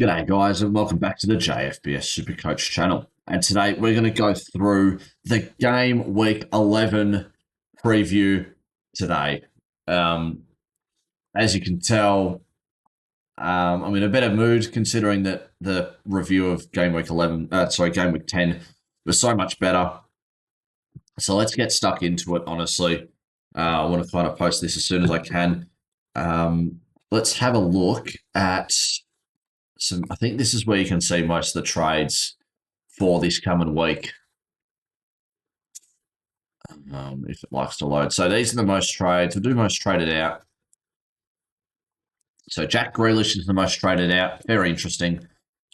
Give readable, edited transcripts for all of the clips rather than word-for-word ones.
G'day, guys, and welcome back to the JFBS Supercoach channel. And today we're going to go through the game week 11 preview today. Um, as you can tell, I'm in a better mood considering that the review of game week 11, game week 10 was so much better. So let's get stuck into it, honestly. I want to kind of post this as soon as I can. Let's have a look at some. I think this is where you can see most of the trades for this coming week, if it likes to load. So these are the most trades. We'll do most traded out. So Jack Grealish is the most traded out. Very interesting.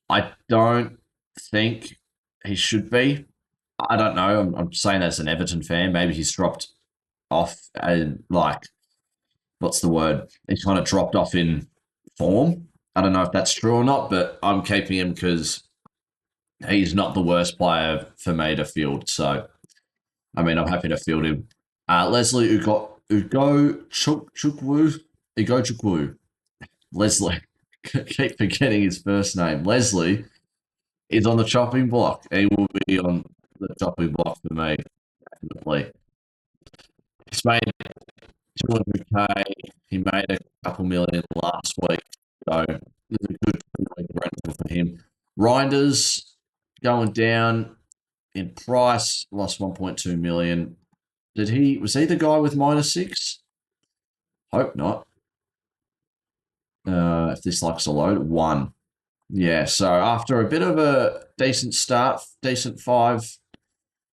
I don't think he should be. I don't know. I'm saying as an Everton fan, maybe he's dropped off and what's the word? He's kind of dropped off in form. I don't know if that's true or not, but I'm keeping him because he's not the worst player for me to field. So I mean, I'm happy to field him. Leslie Ugo Chukwu. Leslie, keep forgetting his first name. Leslie is on the chopping block. He will be on the chopping block for me, definitely. He's made 200k. He made a couple million last week. So it's a good rental for him. Reinders going down in price, lost 1.2 million. Was he the guy with -6? Hope not. If this likes to load, 1. Yeah, so after a bit of a decent start, decent 5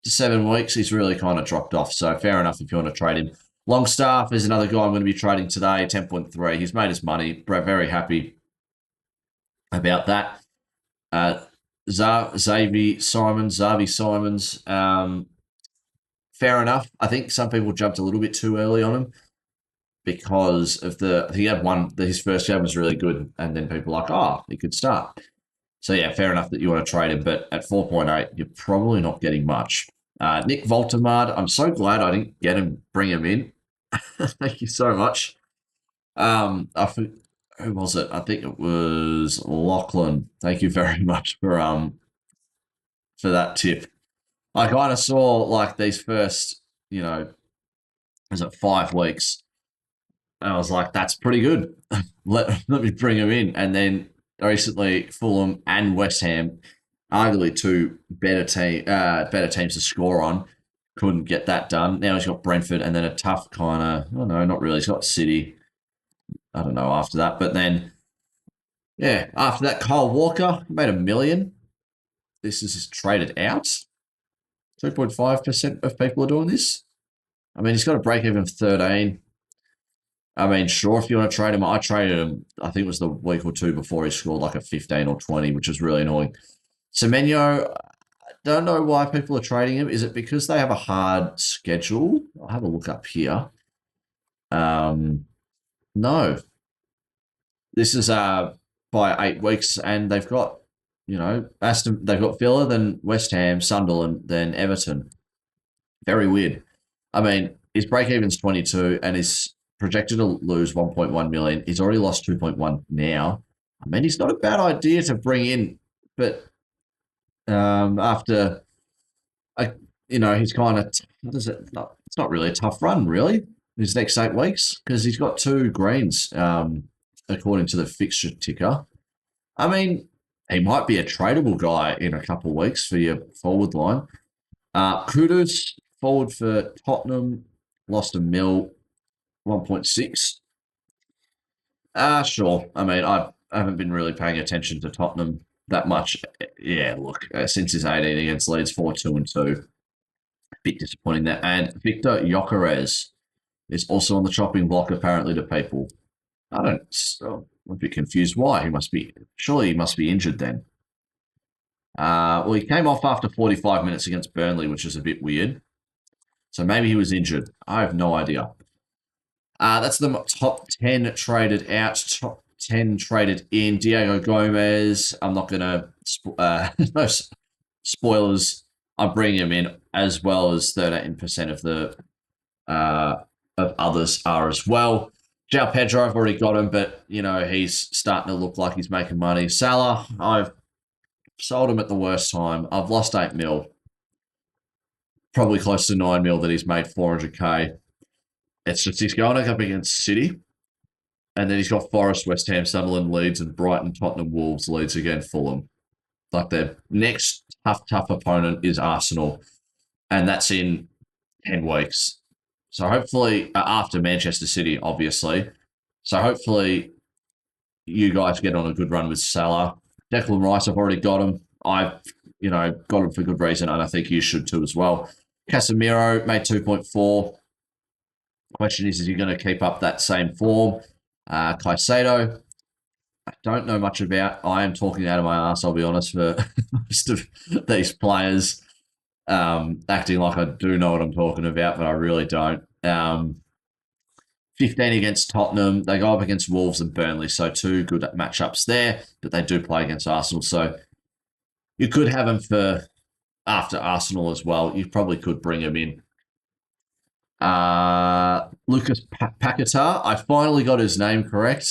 to 7 weeks, he's really kind of dropped off. So fair enough if you want to trade him. Longstaff is another guy I'm going to be trading today, 10.3. He's made his money. Very happy about that. Xavi Simons, fair enough. I think some people jumped a little bit too early on him because of he had his first game was really good, and then people were like, oh, he could start. So yeah, fair enough that you want to trade him, but at 4.8, you're probably not getting much. Nick Voltemard, I'm so glad I didn't bring him in. Thank you so much. Who was it? I think it was Lachlan. Thank you very much for that tip. I kind of saw like these first, was it 5 weeks? And I was like, that's pretty good. Let me bring him in. And then recently, Fulham and West Ham, arguably two better teams to score on, couldn't get that done. Now he's got Brentford and then a tough kind of, oh no, not really. He's got City. I don't know after that. But then, yeah, after that, Kyle Walker made 1 million. This is traded out. 2.5% of people are doing this. I mean, he's got a break even of 13. I mean, sure, if you want to trade him, I traded him, I think it was the week or two before he scored like a 15 or 20, which was really annoying. Semenyo, I don't know why people are trading him. Is it because they have a hard schedule? I'll have a look up here. No. This is by 8 weeks, and they've got, they've got Villa, then West Ham, Sunderland, then Everton. Very weird. I mean, his break even's 22 and he's projected to lose 1.1 million. He's already lost 2.1 now. I mean, he's not a bad idea to bring in, but after, he's kind of, what is it? It's not really a tough run, really, his next 8 weeks, because he's got 2 greens, according to the fixture ticker. I mean, he might be a tradable guy in a couple of weeks for your forward line. Kudus, forward for Tottenham, lost 1.6. Sure. I mean, I haven't been really paying attention to Tottenham that much. Yeah, look, since his 18 against Leeds, 4-2-2. A bit disappointing there. And Victor Gyökeres is also on the chopping block, apparently, to people. I'm a bit confused why. Surely he must be injured then. Well, he came off after 45 minutes against Burnley, which is a bit weird. So maybe he was injured. I have no idea. That's the top 10 traded out, top 10 traded in. Diego Gomez, I'm not going to, no spoilers. I'm bringing him in as well as 13% of the of others are as well. João Pedro, I've already got him, but he's starting to look like he's making money. Salah, I've sold him at the worst time. I've lost 8 mil, probably close to 9 mil that he's made 400k. It's just he's going up against City, and then he's got Forest, West Ham, Sunderland, Leeds, and Brighton, Tottenham, Wolves, Leeds again, Fulham. Like their next tough opponent is Arsenal, and that's in 10 weeks. So hopefully, after Manchester City, obviously. So hopefully, you guys get on a good run with Salah. Declan Rice, I've already got him. I've got him for good reason, and I think you should too as well. Casemiro made 2.4. Question is he going to keep up that same form? Caicedo, I don't know much about. I am talking out of my ass, I'll be honest, for most of these players, acting like I do know what I'm talking about, but I really don't. 15 against Tottenham. They go up against Wolves and Burnley, so two good matchups there, but they do play against Arsenal. So you could have him for after Arsenal as well. You probably could bring him in. Lucas Paquetá. I finally got his name correct.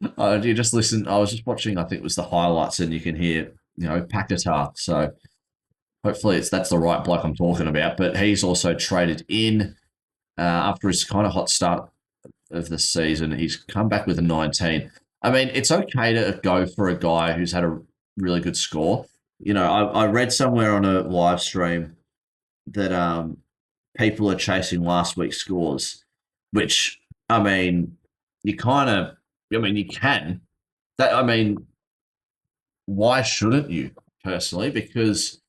You just listen. I was just watching. I think it was the highlights, and you can hear Paquetá. So hopefully that's the right bloke I'm talking about. But he's also traded in after his kind of hot start of the season. He's come back with a 19. I mean, it's okay to go for a guy who's had a really good score. I read somewhere on a live stream that people are chasing last week's scores, which I mean, you can. Why shouldn't you personally? Because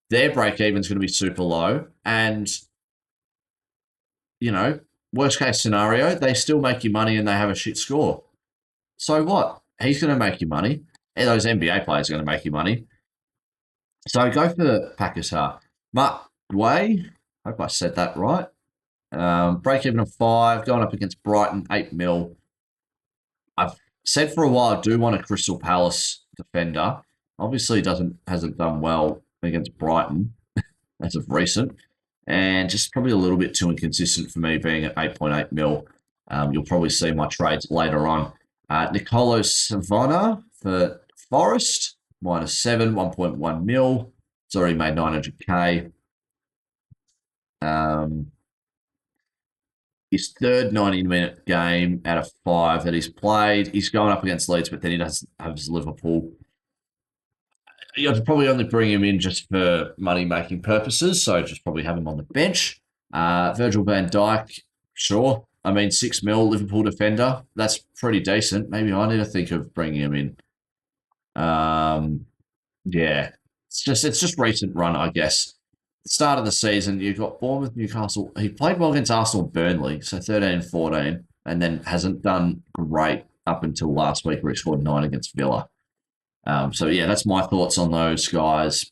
their break even is going to be super low, and worst case scenario, they still make you money and they have a shit score. So what? He's going to make you money, and those NBA players are going to make you money. So go for Pakistan. Mark Way, hope I said that right. Break even of 5, going up against Brighton, 8 mil. I've said for a while I do want a Crystal Palace defender. Obviously, hasn't done well against Brighton as of recent, and just probably a little bit too inconsistent for me being at 8.8 mil. You'll probably see my trades later on. Nicolo Savona for Forest, -7, 1.1 mil. It's already made 900k. His third 90-minute game out of 5 that he's played. He's going up against Leeds, but then he doesn't have his Liverpool. You'd probably only bring him in just for money-making purposes, so just probably have him on the bench. Virgil van Dijk, sure. 6 mil Liverpool defender. That's pretty decent. Maybe I need to think of bringing him in. Yeah. It's just recent run, I guess. Start of the season, you've got Bournemouth, Newcastle. He played well against Arsenal and Burnley, so 13-14, and then hasn't done great up until last week where he scored 9 against Villa. So yeah, that's my thoughts on those guys.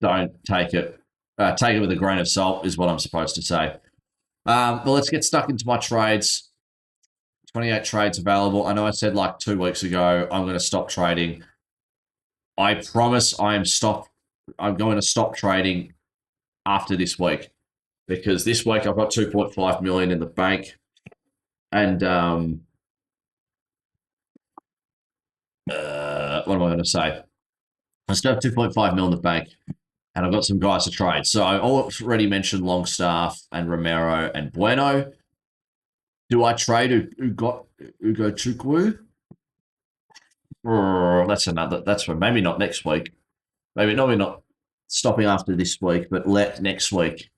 Don't take it with a grain of salt is what I'm supposed to say. But let's get stuck into my trades. 28 trades available. I know I said like 2 weeks ago I'm going to stop trading. I promise I'm going to stop trading after this week, because this week I've got 2.5 million in the bank, and what am I going to say? I still have 2.5 million in the bank, and I've got some guys to trade. So I already mentioned Longstaff and Romero and Bueno. Do I trade Ugo Chukwu? That's for maybe not next week. Maybe not stopping after this week, but let next week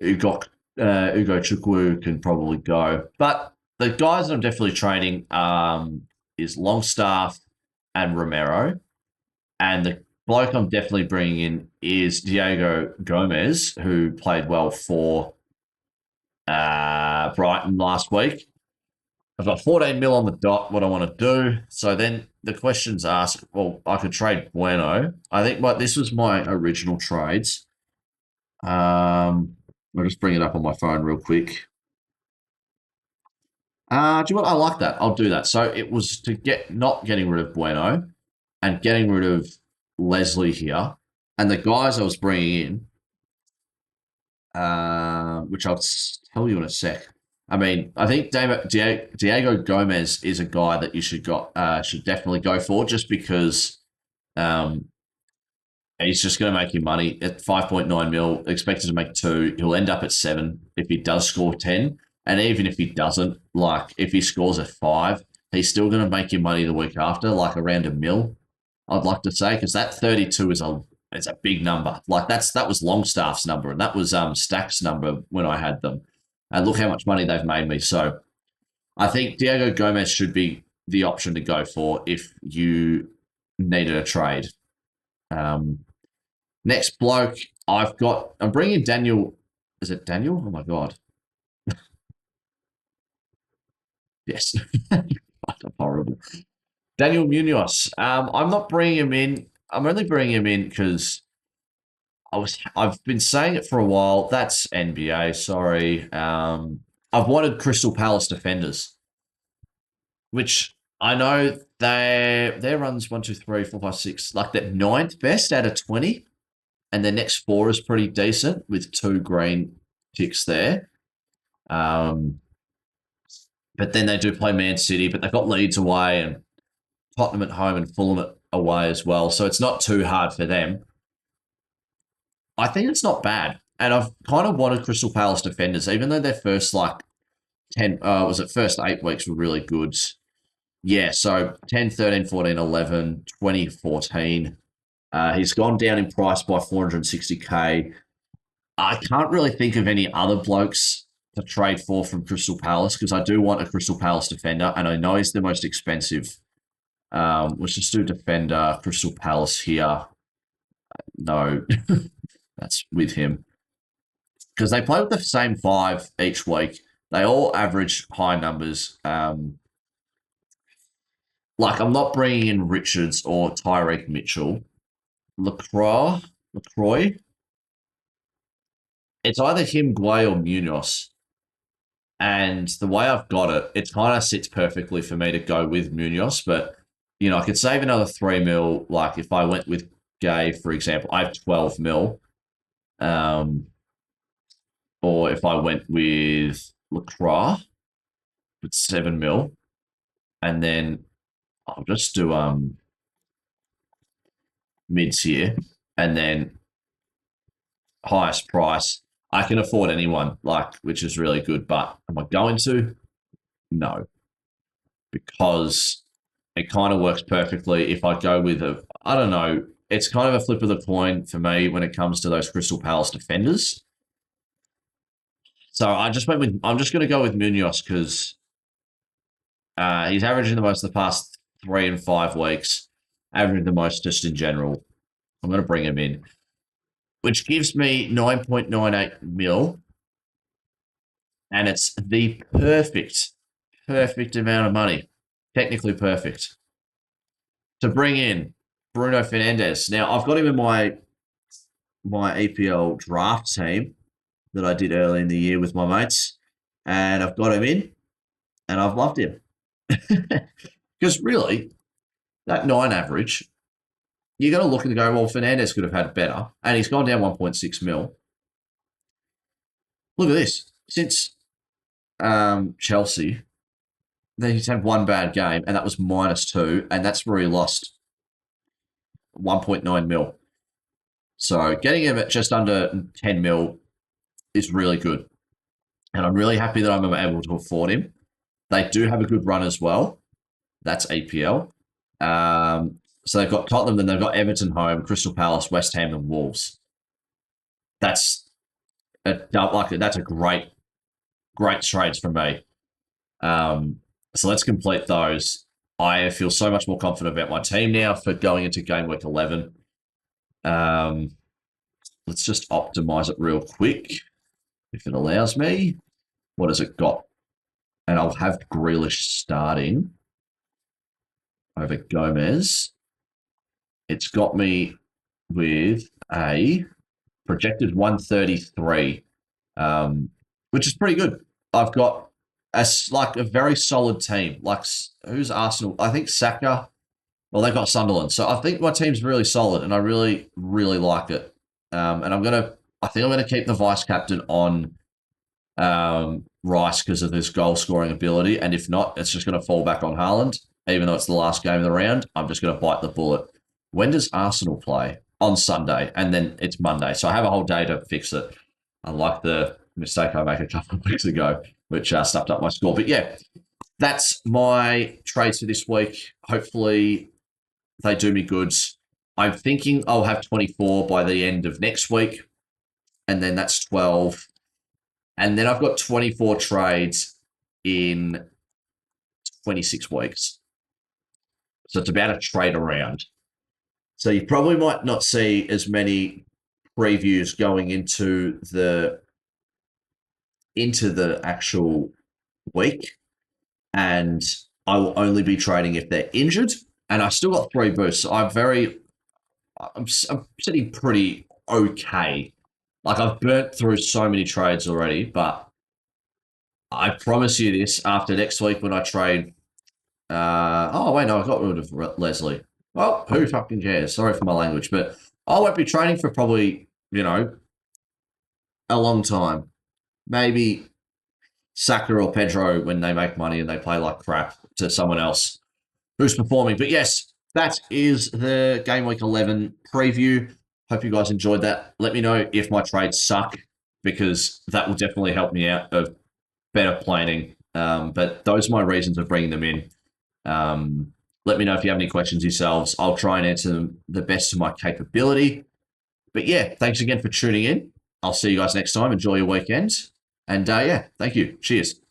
Ugo Chukwu can probably go. But the guys that I'm definitely trading is Longstaff and Romero. And the bloke I'm definitely bringing in is Diego Gomez, who played well for Brighton last week. I've got 14 mil on the dot, what I want to do. So then the questions ask, well, I could trade Bueno. I think this was my original trades. I'll just bring it up on my phone real quick. Do you know what? I like that. I'll do that. So it was to not getting rid of Bueno and getting rid of Leslie here. And the guys I was bringing in, which I'll tell you in a sec. I mean, I think Diego Gomez is a guy that you should definitely go for just because um, he's just going to make you money at 5.9 mil, expected to make two. He'll end up at seven if he does score 10. And even if he doesn't, like if he scores at five, he's still going to make you money the week after, like around a mil, I'd like to say, because that 32 is a big number. Like that was Longstaff's number and that was Stack's number when I had them. And look how much money they've made me. So I think Diego Gomez should be the option to go for if you needed a trade. Next bloke, I'm bringing Daniel. Is it Daniel? Oh my God. Yes. I'm horrible. Daniel Munoz. I'm not bringing him in. I'm only bringing him in because I've been saying it for a while. That's NBA. Sorry. I've wanted Crystal Palace defenders, which I know their runs 1, 2, 3, 4, 5, 6, like that ninth best out of 20. And their next four is pretty decent with two green ticks there. But then they do play Man City, but they've got Leeds away and Tottenham at home and Fulham away as well. So it's not too hard for them. I think it's not bad. And I've kind of wanted Crystal Palace defenders, even though their first like 10, first 8 weeks were really good. Yeah, so 10, 13, 14, 11, 20, 14. He's gone down in price by 460k. I can't really think of any other blokes to trade for from Crystal Palace because I do want a Crystal Palace defender, and I know he's the most expensive. Let's just do defender Crystal Palace here. No, that's with him because they play with the same 5 each week. They all average high numbers. Like I'm not bringing in Richards or Tyreek Mitchell. Lacroix. It's either him, Guay, or Munoz. And the way I've got it, it kind of sits perfectly for me to go with Munoz. But, I could save another 3 mil. Like if I went with Gay, for example, I have 12 mil. Or if I went with Lacroix with 7 mil. And then I'll just do mids here. And then highest price. I can afford anyone, which is really good. But am I going to? No, because it kind of works perfectly if I go with I don't know, it's kind of a flip of the coin for me when it comes to those Crystal Palace defenders. So I'm just going to go with Munoz because he's averaging the most the past 3 and 5 weeks, averaging the most just in general. I'm going to bring him in, which gives me 9.98 mil. And it's the perfect amount of money. Technically perfect. To bring in Bruno Fernandes. Now, I've got him in my EPL draft team that I did early in the year with my mates. And I've got him in, and I've loved him. Because really, that 9 average, you're going to look and go, well, Fernandes could have had better. And he's gone down 1.6 mil. Look at this. Since Chelsea, he's had one bad game, and that was -2, and that's where he lost 1.9 mil. So getting him at just under 10 mil is really good. And I'm really happy that I'm able to afford him. They do have a good run as well. That's EPL. So they've got Tottenham, then they've got Everton home, Crystal Palace, West Ham, and Wolves. That's a great trades for me. So let's complete those. I feel so much more confident about my team now for going into game week 11. Let's just optimize it real quick, if it allows me. What has it got? And I'll have Grealish starting over Gomez. It's got me with a projected 133, which is pretty good. I've got a very solid team. Who's Arsenal? I think Saka. Well, they've got Sunderland. So I think my team's really solid, and I really, really like it. And I think I'm gonna keep the vice captain on Rice because of his goal scoring ability. And if not, it's just going to fall back on Haaland. Even though it's the last game of the round, I'm just going to bite the bullet. When does Arsenal play? On Sunday, and then it's Monday. So I have a whole day to fix it. Unlike the mistake I made a couple of weeks ago, which stuffed up my score. But yeah, that's my trades for this week. Hopefully they do me good. I'm thinking I'll have 24 by the end of next week, and then that's 12. And then I've got 24 trades in 26 weeks. So it's about a trade around. So you probably might not see as many previews going into the actual week, and I will only be trading if they're injured. And I still got 3 boosts. So I'm sitting pretty okay. Like I've burnt through so many trades already, but I promise you this: after next week when I trade, oh wait, no, I got rid of Leslie. Well, who fucking cares? Sorry for my language, but I won't be trading for probably a long time. Maybe Saka or Pedro when they make money and they play like crap to someone else who's performing. But yes, that is the Game Week 11 preview. Hope you guys enjoyed that. Let me know if my trades suck, because that will definitely help me out of better planning. But those are my reasons of bringing them in. Let me know if you have any questions yourselves. I'll try and answer them the best of my capability. But yeah, thanks again for tuning in. I'll see you guys next time. Enjoy your weekend. And yeah, thank you. Cheers.